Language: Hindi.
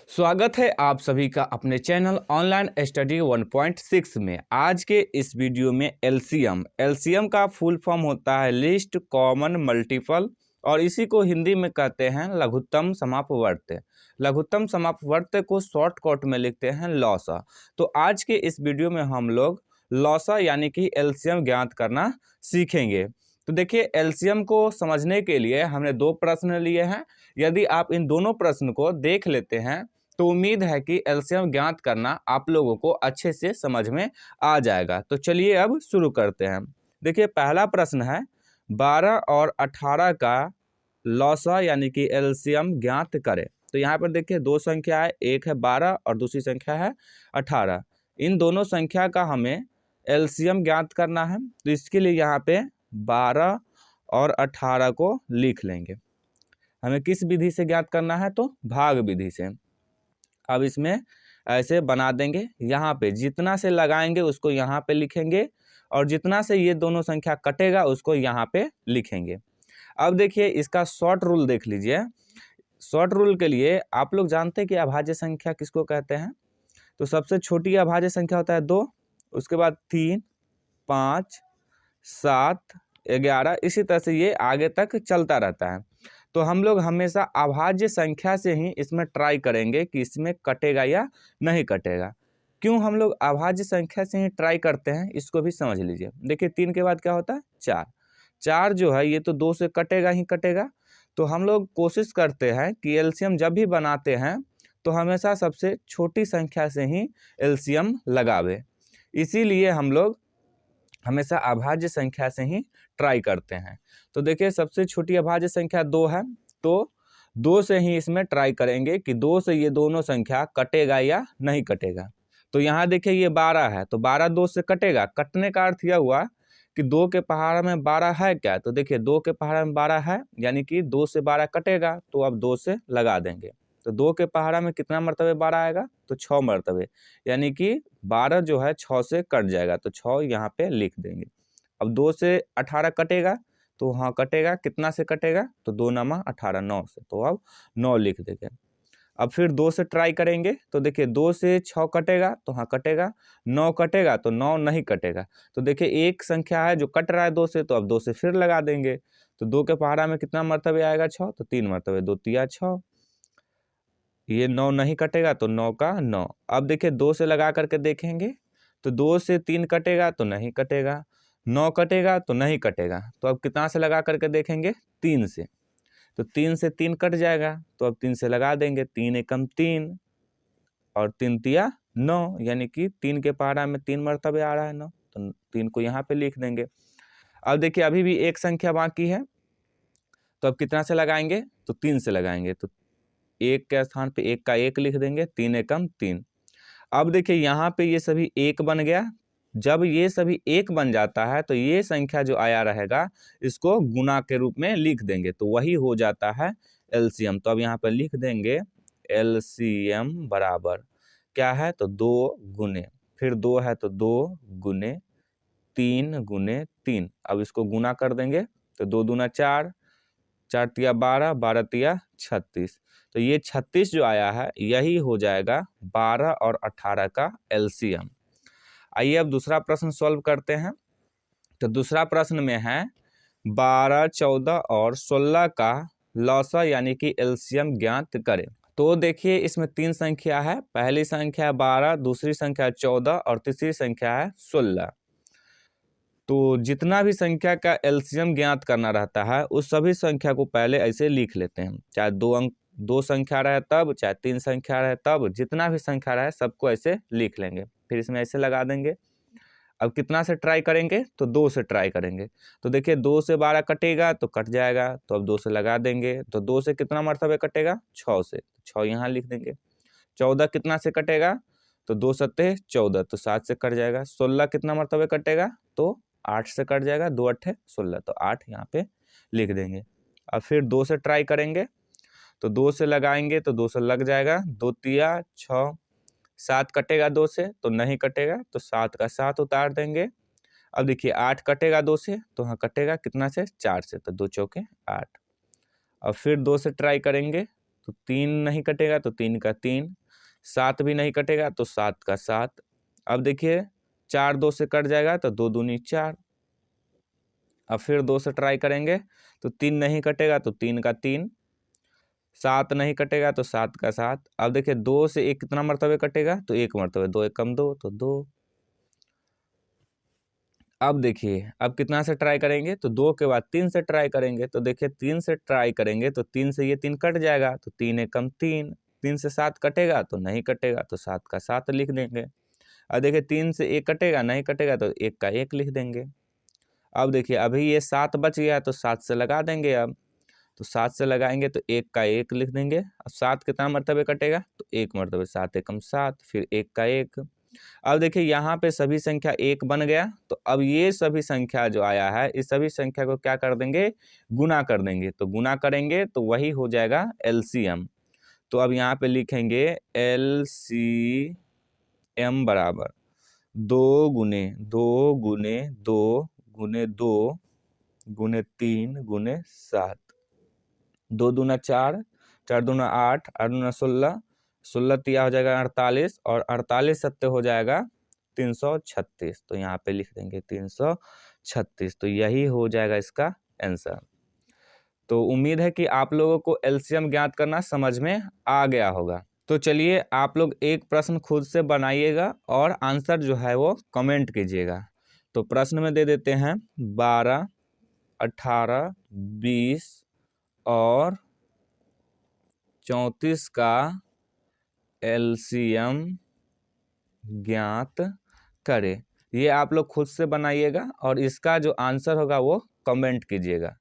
स्वागत है आप सभी का अपने चैनल ऑनलाइन स्टडी 1.6 में। आज के इस वीडियो में एलसीएम का फुल फॉर्म होता है लिस्ट कॉमन मल्टीपल और इसी को हिंदी में कहते हैं लघुत्तम समापवर्त। लघुत्तम समापवर्त को शॉर्टकट में लिखते हैं लॉसा। तो आज के इस वीडियो में हम लोग लॉसा यानी कि एलसीएम ज्ञात करना सीखेंगे। तो देखिए, एलसीएम को समझने के लिए हमने दो प्रश्न लिए हैं। यदि आप इन दोनों प्रश्न को देख लेते हैं तो उम्मीद है कि एलसीएम ज्ञात करना आप लोगों को अच्छे से समझ में आ जाएगा। तो चलिए अब शुरू करते हैं। देखिए, पहला प्रश्न है 12 और 18 का लॉसा यानी कि एलसीएम ज्ञात करें। तो यहाँ पर देखिए दो संख्या है, एक है 12 और दूसरी संख्या है 18। इन दोनों संख्या का हमें एलसीएम ज्ञात करना है। तो इसके लिए यहाँ पे 12 और 18 को लिख लेंगे। हमें किस विधि से ज्ञात करना है? तो भाग विधि से। अब इसमें ऐसे बना देंगे, यहाँ पे जितना से लगाएंगे उसको यहाँ पे लिखेंगे और जितना से ये दोनों संख्या कटेगा उसको यहाँ पे लिखेंगे। अब देखिए इसका शॉर्ट रूल देख लीजिए। शॉर्ट रूल के लिए आप लोग जानते हैं कि अभाज्य संख्या किसको कहते हैं? तो सबसे छोटी अभाज्य संख्या होता है 2, उसके बाद 3, 5, 7, 11, इसी तरह से ये आगे तक चलता रहता है। तो हम लोग हमेशा अभाज्य संख्या से ही इसमें ट्राई करेंगे कि इसमें कटेगा या नहीं कटेगा। क्यों हम लोग अभाज्य संख्या से ही ट्राई करते हैं, इसको भी समझ लीजिए। देखिए 3 के बाद क्या होता है? 4। 4 जो है ये तो 2 से कटेगा ही कटेगा। तो हम लोग कोशिश करते हैं कि एलसीएम जब भी बनाते हैं तो हमेशा सबसे छोटी संख्या से ही एलसीएम लगावे। इसीलिए हम लोग हमेशा अभाज्य संख्या से ही ट्राई करते हैं। तो देखिए सबसे छोटी अभाज्य संख्या 2 है, तो 2 से ही इसमें ट्राई करेंगे कि 2 से ये दोनों संख्या कटेगा या नहीं कटेगा। तो यहाँ देखिए ये 12 है, तो 12 2 से कटेगा। कटने का अर्थ यह हुआ कि 2 के पहाड़ा में 12 है क्या? तो देखिए 2 के पहाड़ा में 12 है, यानी कि 2 से 12 कटेगा, तो अब 2 से लगा देंगे। तो 2 के पहाड़ा में कितना मरतबे 12 आएगा? तो 6 मरतबे, यानी कि 12 जो है 6 से कट जाएगा, तो 6 यहाँ पे लिख देंगे। अब 2 से 18 कटेगा, तो हाँ कटेगा। कितना से कटेगा? तो 2 नमा 18, 9 से, तो अब 9 लिख देंगे। अब फिर 2 से ट्राई करेंगे, तो देखिए 2 से 6 कटेगा, तो हाँ कटेगा। 9 कटेगा, तो 9 नहीं कटेगा। तो देखिए एक संख्या है जो कट रहा है 2 से, तो अब 2 से फिर लगा देंगे। तो 2 के पहाड़ा में कितना मरतबे आएगा? 6, तो 3 मरतबे, 2 तिया 6। ये 9 नहीं कटेगा, तो 9 का 9। अब देखिए 2 से लगा करके देखेंगे, तो 2 से 3 कटेगा तो नहीं कटेगा, 9 कटेगा तो नहीं कटेगा। तो अब कितना से लगा करके देखेंगे? 3 से। तो 3 से 3 कट जाएगा, तो अब 3 से लगा देंगे। 3 एकम 3 और 3 तिया 9, यानी कि 3 के पहाड़ा में 3 मरतबे आ रहा है 9, तो 3 को यहाँ पे लिख देंगे। अब देखिए अभी भी एक संख्या बाकी है, तो अब कितना से लगाएंगे? तो 3 से लगाएंगे। तो 1 के स्थान पे 1 का 1 लिख देंगे। 3 एकम 3। अब देखिए यहाँ पे ये सभी 1 बन गया। जब ये सभी 1 बन जाता है तो ये संख्या जो आया रहेगा इसको गुना के रूप में लिख देंगे, तो वही हो जाता है एलसीएम। तो अब यहाँ पे लिख देंगे एलसीएम बराबर क्या है? तो 2 गुने, फिर 2 है तो 2 गुने 3 गुने 3। अब इसको गुना कर देंगे, तो 2 दूना 4, 4 तिया 12, 12 तिया 36। तो ये 36 जो आया है यही हो जाएगा 12 और 18 का एलसीएम। आइए अब दूसरा प्रश्न सॉल्व करते हैं। तो दूसरा प्रश्न में है 12, 14 और 16 का लॉसा यानी कि एलसीएम ज्ञात करें। तो देखिए इसमें 3 संख्या है। पहली संख्या 12, दूसरी संख्या 14 और तीसरी संख्या है 16। तो जितना भी संख्या का एलसीएम ज्ञात करना रहता है उस सभी संख्या को पहले ऐसे लिख लेते हैं। चाहे 2 संख्या रहे तब, चाहे 3 संख्या रहे तब, जितना भी संख्या रहे सबको ऐसे लिख लेंगे। फिर इसमें ऐसे लगा देंगे। अब कितना से ट्राई करेंगे? तो 2 से ट्राई करेंगे। तो देखिए 2 से 12 कटेगा तो कट जाएगा, तो अब 2 से लगा देंगे। तो 2 से कितना मरतबे कटेगा? 6 से, 6 यहाँ लिख देंगे। 14 कितना से कटेगा? तो 2 सत्ते 14, तो 7 से कट जाएगा। 16 कितना मरतबे कटेगा? तो 8 से कट जाएगा। 2 अट्ठे 16, तो 8 यहाँ पे लिख देंगे। अब फिर 2 से ट्राई करेंगे, तो 2 से लगाएंगे तो 2 से लग जाएगा। 2 तिया 6, 7 कटेगा 2 से, तो नहीं कटेगा, तो 7 का 7 उतार देंगे। अब देखिए 8 कटेगा 2 से, तो हाँ कटेगा। कितना से? 4 से, तो 2 चौके 8। अब फिर 2 से ट्राई करेंगे, तो 3 नहीं कटेगा तो 3 का 3, 7 भी नहीं कटेगा तो 7 का 7। अब देखिए 4 2 से कट जाएगा तो 2 दूनी 4। अब फिर 2 से ट्राई करेंगे तो 3 नहीं कटेगा तो 3 का 3, 7 नहीं कटेगा तो 7 का 7। अब देखिए 2 से 1 कितना मरतबे कटेगा तो 1 मरतबे, 2 1 कम 2 तो 2। अब देखिए अब कितना से ट्राई करेंगे तो 2 के बाद 3 से ट्राई करेंगे तो देखिए 3 से ट्राई करेंगे तो 3 से ये 3 कट जाएगा तो 3 1 कम 3, 3 से 7 कटेगा तो नहीं कटेगा तो 7 का 7 लिख देंगे। अब देखिए 3 से 1 कटेगा, नहीं कटेगा तो 1 का 1 लिख देंगे। अब देखिए अभी ये 7 बच गया तो 7 से लगा देंगे। अब तो 7 से लगाएंगे तो 1 का 1 लिख देंगे। अब 7 कितना मरतबे कटेगा तो 1 मरतबे, 7 एकम 7, फिर 1 का 1। अब देखिए यहाँ पे सभी संख्या 1 बन गया तो अब ये सभी संख्या जो आया है इस सभी संख्या को क्या कर देंगे, गुना कर देंगे। तो गुना करेंगे तो वही हो जाएगा एलसीएम। तो अब यहाँ पे लिखेंगे एलसीएम बराबर 2 गुने 2 गुने 2 गुने 2 गुने 3 गुने 7। 2 दूना 4, 4 दूना 8, 8 दूना 16, 16 तिया हो जाएगा 48 और 48 सत्ते हो जाएगा 336। तो यहाँ पे लिख देंगे 336। तो यही हो जाएगा इसका आंसर। तो उम्मीद है कि आप लोगों को एलसीएम ज्ञात करना समझ में आ गया होगा। तो चलिए आप लोग एक प्रश्न खुद से बनाइएगा और आंसर जो है वो कमेंट कीजिएगा। तो प्रश्न में दे देते हैं 12, 18, 20 और 34 का एलसीएम ज्ञात करें। ये आप लोग खुद से बनाइएगा और इसका जो आंसर होगा वो कमेंट कीजिएगा।